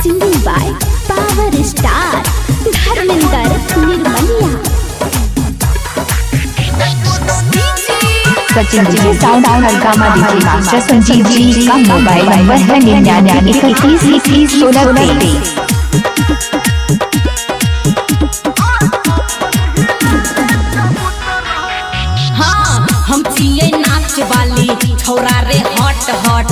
Singing by Power Star Dharminder Nirmaliya। Sachin ji sound हरकामा DJ master Sanjeev ji का mobile number है 9931311623। हम छिए नाच वाली छौरा रे हॉट हॉट,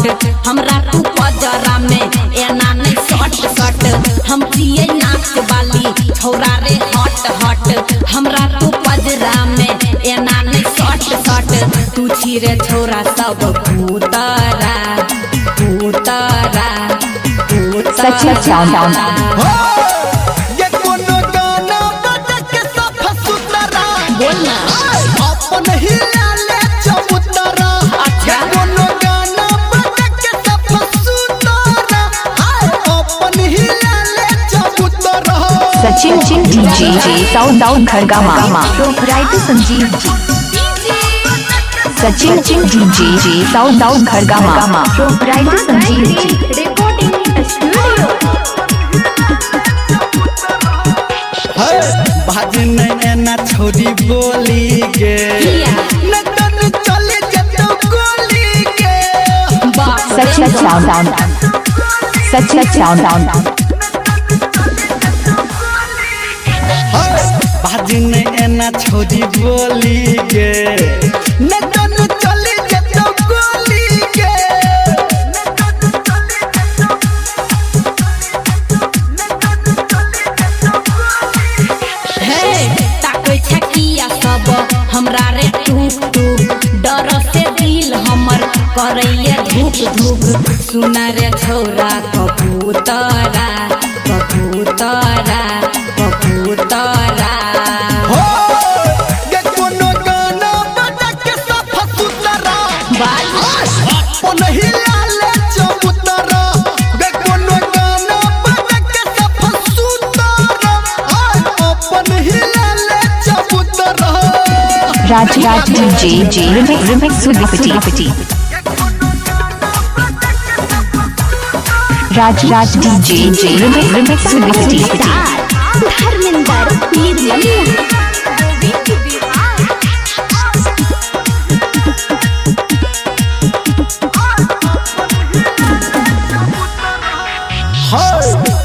हमरा तू पजरा में एना नहीं शॉट शॉट। हम छिए नाच वाली छौरा रे हॉट हॉट, हमरा तू पजरा में एना नहीं शॉट शॉट। तू छिरे छौरा सब भूतरा भूतरा भूतरा। बोलना अपन ही लाले चबूतरा, अच्छा कोनो गाना बजा के सब सुतरा, अपन ही लाले चबूतरा। Sachin DJ sound Khargama proprietor Sanjeev ji. Sachin DJ sound Khargama proprietor Sanjeev ji. Recording studio. भजन एना छोड़ी बोली गे, नटन चले जतो गोली गे। सच साउंड भजन एना छोड़ी बोली गे, नटन चले जतो गोली गे। सब हमरा रे टूक टूक, डर से दिल हमर करैले धूक धूक। सुना रे छौरा कबूतरा कबूतरा कबूतरा। गे कोनो गाना बजा के सब सुतरा, अपन ही लाले चबूतरा। गे कोनो गाना बजा के सब सुतरा, अपन ही लाले चबूतरा। राज डीजे रिमिक्स विद पिटी। राज डीजे रिमिक्स विद पिटी। धर्मिंदर निर्मलिया।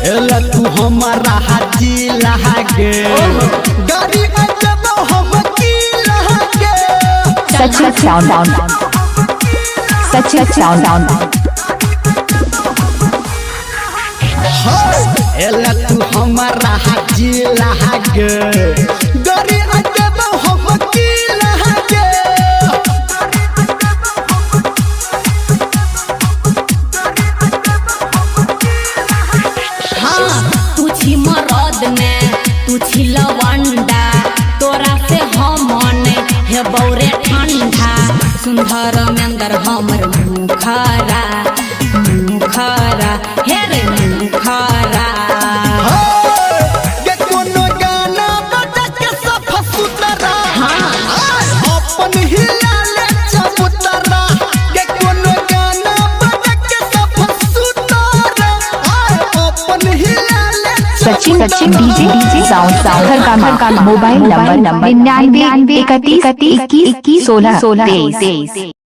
एला तू हमारा हाजी लहागे, गाड़ी अजब हम की लहागे। सच साउंड एला तू हमारा हाजी लहागे, गाड़ी अजब हम की लहागे। तू छी मरद ने तू छी लवंडा, तोरा से हमन हे बौरे ठंडा। सुंदर मेंदर हमर मुखरा मुखरा हे रे मुखरा। गे कोनो गाना बजा के सब सुतरा, अपन ही लाले चबूतरा। गे कोनो गाना बजा के सब सुतरा, अपन ही लाले। Sachin DJ sound Khargama mobile number 9931311623।